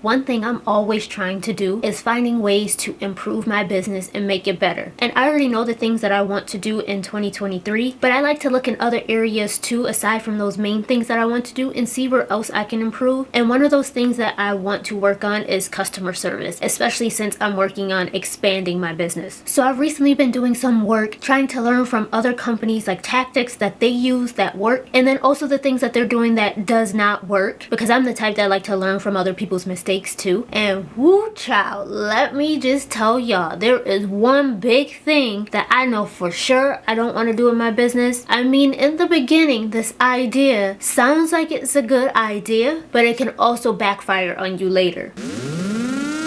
One thing I'm always trying to do is finding ways to improve my business and make it better. And I already know the things that I want to do in 2023, but I like to look in other areas too, aside from those main things that I want to do, and see where else I can improve. And one of those things that I want to work on is customer service, especially since I'm working on expanding my business. So I've recently been doing some work trying to learn from other companies, like tactics that they use that work, and then also the things that they're doing that does not work, because I'm the type that like to learn from other people's mistakes too. And woo child, let me just tell y'all, there is one big thing that I know for sure I don't want to do in my business. I mean, in the beginning, this idea sounds like it's a good idea, but it can also backfire on you later.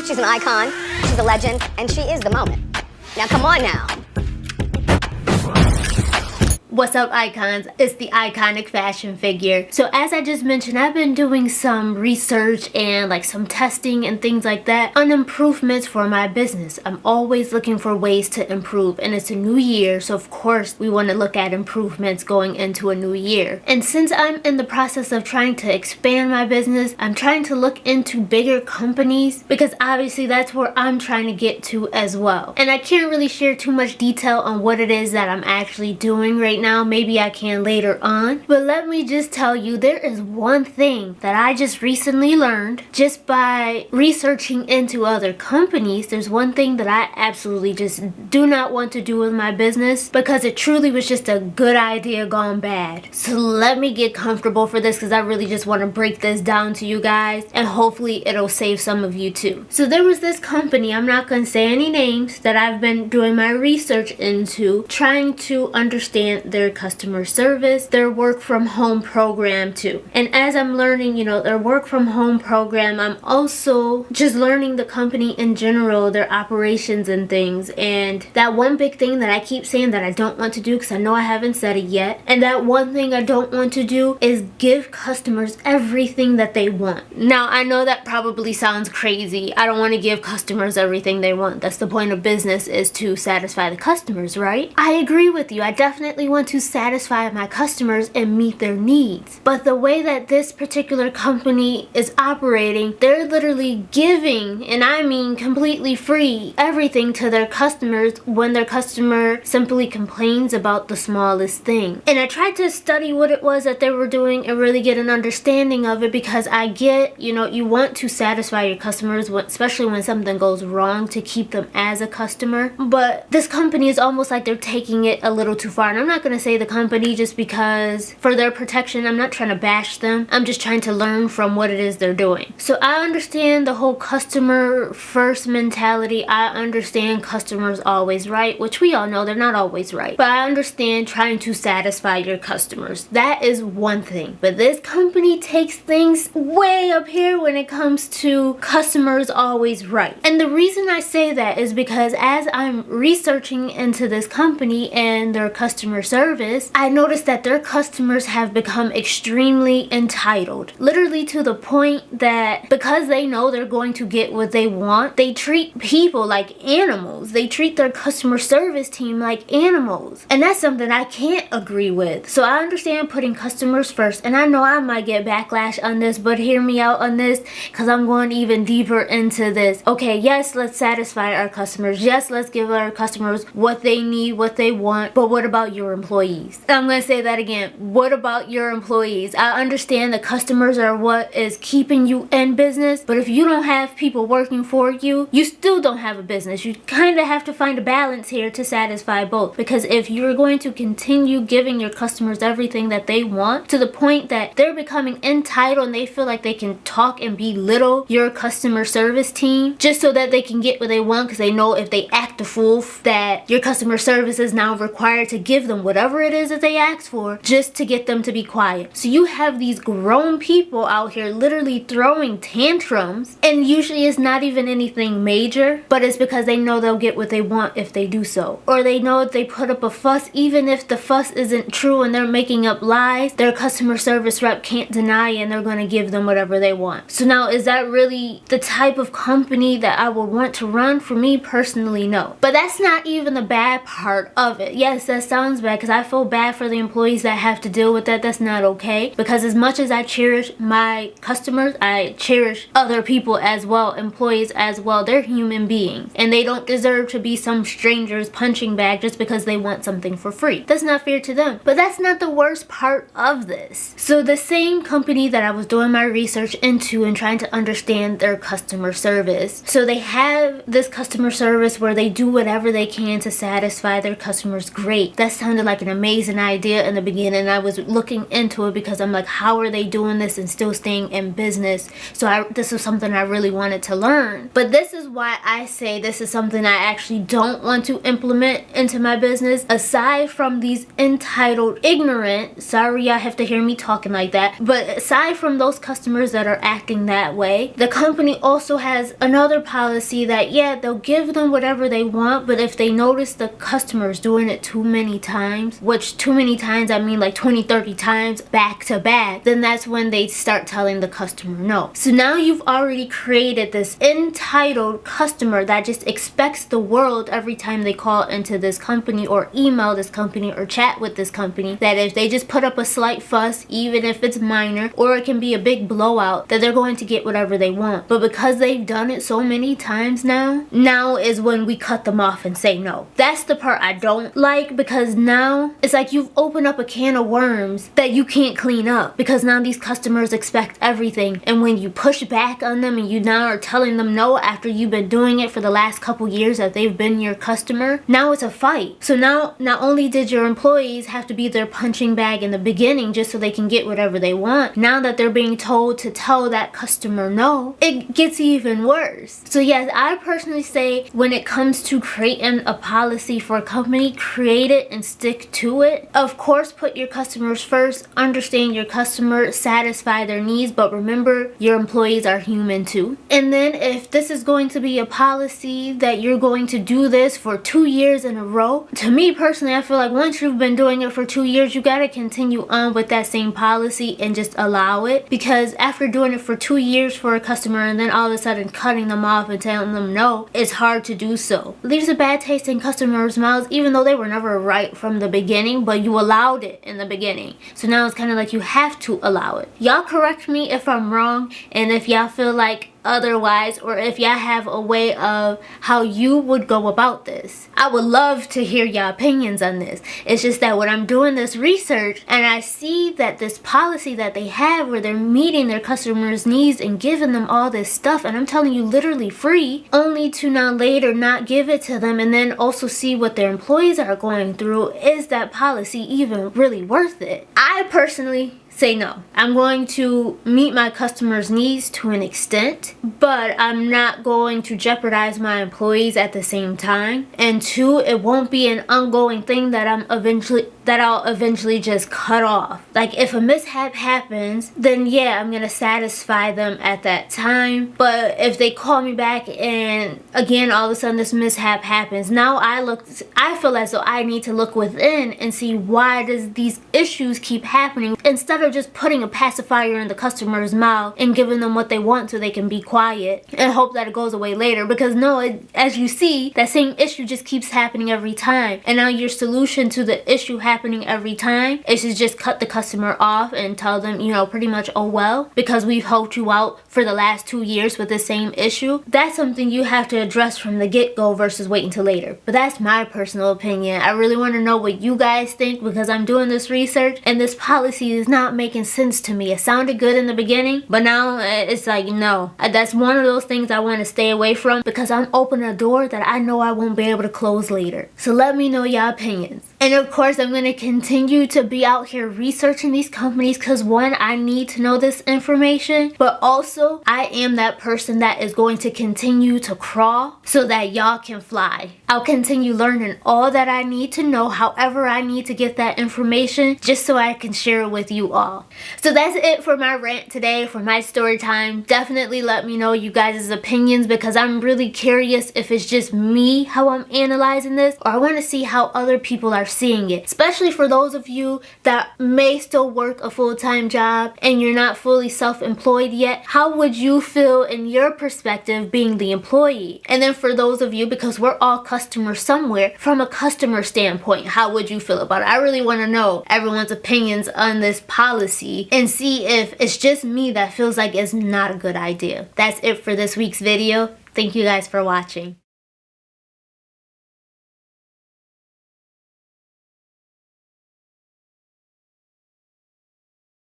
She's an icon, she's a legend, and she is the moment. Now come on now. What's up, icons? It's the iconic fashion figure. So as I just mentioned, I've been doing some research and like some testing and things like that on improvements for my business. I'm always looking for ways to improve, and it's a new year, so of course we want to look at improvements going into a new year. And since I'm in the process of trying to expand my business, I'm trying to look into bigger companies, because obviously that's where I'm trying to get to as well. And I can't really share too much detail on what it is that I'm actually doing right now. Maybe I can later on, but let me just tell you, there is one thing that I just recently learned just by researching into other companies. There's one thing that I absolutely just do not want to do with my business, because it truly was just a good idea gone bad. So let me get comfortable for this, because I really just want to break this down to you guys, and hopefully it'll save some of you too. So there was this company, I'm not going to say any names, that I've been doing my research into, trying to understand their customer service, their work from home program too. And as I'm learning, their work from home program, I'm also just learning the company in general, their operations and things. And that one big thing that I keep saying that I don't want to do, because I know I haven't said it yet, and that one thing I don't want to do is give customers everything that they want. Now, I know that probably sounds crazy. I don't want to give customers everything they want. That's the point of business, is to satisfy the customers, right? I agree with you. I definitely want to satisfy my customers and meet their needs. But the way that this particular company is operating, they're literally giving, and I mean completely free, everything to their customers when their customer simply complains about the smallest thing. And I tried to study what it was that they were doing and really get an understanding of it, because I get, you want to satisfy your customers, especially when something goes wrong, to keep them as a customer. But this company is almost like they're taking it a little too far. And I'm not going to say the company just because for their protection. I'm not trying to bash them. I'm just trying to learn from what it is they're doing. So I understand the whole customer first mentality. I understand customers always right, which we all know they're not always right. But I understand trying to satisfy your customers. That is one thing. But this company takes things way up here when it comes to customers always right. And the reason I say that is because as I'm researching into this company and their customer service, I noticed that their customers have become extremely entitled. Literally to the point that because they know they're going to get what they want, they treat people like animals. They treat their customer service team like animals. And that's something I can't agree with. So I understand putting customers first, and I know I might get backlash on this, but hear me out on this, because I'm going even deeper into this. Okay, yes, let's satisfy our customers. Yes, let's give our customers what they need, what they want, but what about your employees? I'm going to say that again. What about your employees? I understand the customers are what is keeping you in business, but if you don't have people working for you, you still don't have a business. You kind of have to find a balance here to satisfy both, because if you're going to continue giving your customers everything that they want to the point that they're becoming entitled and they feel like they can talk and belittle your customer service team just so that they can get what they want, because they know if they act a fool that your customer service is now required to give them whatever it is that they asked for just to get them to be quiet. So you have these grown people out here literally throwing tantrums, and usually it's not even anything major, but it's because they know they'll get what they want if they do so. Or they know if they put up a fuss, even if the fuss isn't true and they're making up lies, their customer service rep can't deny it, and they're going to give them whatever they want. So now, is that really the type of company that I would want to run? For me personally, no. But that's not even the bad part of it. Yes, that sounds bad, because I feel bad for the employees that have to deal with that. That's not okay, because as much as I cherish my customers, I cherish other people as well, employees as well. They're human beings, and they don't deserve to be some stranger's punching bag just because they want something for free. That's not fair to them. But that's not the worst part of this. So the same company that I was doing my research into and trying to understand their customer service, so they have this customer service where they do whatever they can to satisfy their customers. Great. That sounded like an amazing idea in the beginning. I was looking into it because I'm like, how are they doing this and still staying in business? So this is something I really wanted to learn. But this is why I say this is something I actually don't want to implement into my business. Aside from these entitled, ignorant, sorry I have to hear me talking like that, but aside from those customers that are acting that way, the company also has another policy that, yeah, they'll give them whatever they want, but if they notice the customer's doing it too many times, which too many times I mean like 20-30 times back to back, then that's when they start telling the customer no. So now you've already created this entitled customer that just expects the world every time they call into this company or email this company or chat with this company, that if they just put up a slight fuss, even if it's minor, or it can be a big blowout, that they're going to get whatever they want. But because they've done it so many times now is when we cut them off and say no. That's the part I don't like, because now it's like you've opened up a can of worms that you can't clean up, because now these customers expect everything, and when you push back on them and you now are telling them no after you've been doing it for the last couple years that they've been your customer, now it's a fight. So now not only did your employees have to be their punching bag in the beginning just so they can get whatever they want, now that they're being told to tell that customer no, it gets even worse. So yes, I personally say when it comes to creating a policy for a company, create it and stick to it. Of course, put your customers first, understand your customer, satisfy their needs, but remember your employees are human too. And then if this is going to be a policy that you're going to do this for 2 years in a row, to me personally, I feel like once you've been doing it for 2 years, you gotta continue on with that same policy and just allow it, because after doing it for 2 years for a customer and then all of a sudden cutting them off and telling them no, it's hard to do so. It leaves a bad taste in customers' mouths, even though they were never right from the beginning, but you allowed it in the beginning. So now it's kind of like you have to allow it. Y'all correct me if I'm wrong, and if y'all feel like otherwise, or if y'all have a way of how you would go about this. I would love to hear your opinions on this. It's just that when I'm doing this research and I see that this policy that they have where they're meeting their customers' needs and giving them all this stuff, and I'm telling you literally free, only to now later not give it to them, and then also see what their employees are going through, is that policy even really worth it? I personally say no. I'm going to meet my customers' needs to an extent, but I'm not going to jeopardize my employees at the same time. And two, it won't be an ongoing thing that I'll eventually just cut off. Like if a mishap happens, then yeah, I'm gonna satisfy them at that time. But if they call me back and again all of a sudden this mishap happens, now I feel as though I need to look within and see why does these issues keep happening, instead of just putting a pacifier in the customer's mouth and giving them what they want so they can be quiet and hope that it goes away later. Because no, as you see, that same issue just keeps happening every time, and now your solution to the issue happening every time is to just cut the customer off and tell them, pretty much, oh well, because we've helped you out for the last 2 years with the same issue. That's something you have to address from the get-go versus waiting till later. But that's my personal opinion. I really want to know what you guys think, because I'm doing this research and this policy is not making sense to me. It sounded good in the beginning, but now it's like, no. That's one of those things I want to stay away from, because I'm opening a door that I know I won't be able to close later. So let me know your opinions. And of course, I'm going to continue to be out here researching these companies, because one, I need to know this information, but also I am that person that is going to continue to crawl so that y'all can fly. I'll continue learning all that I need to know, however I need to get that information, just so I can share it with you all. So that's it for my rant today, for my story time. Definitely let me know you guys' opinions, because I'm really curious if it's just me how I'm analyzing this, or I want to see how other people are seeing it. Especially for those of you that may still work a full-time job and you're not fully self-employed yet. How would you feel in your perspective being the employee? And then for those of you, because we're all customers somewhere, from a customer standpoint, how would you feel about it? I really want to know everyone's opinions on this policy and see if it's just me that feels like it's not a good idea. That's it for this week's video. Thank you guys for watching.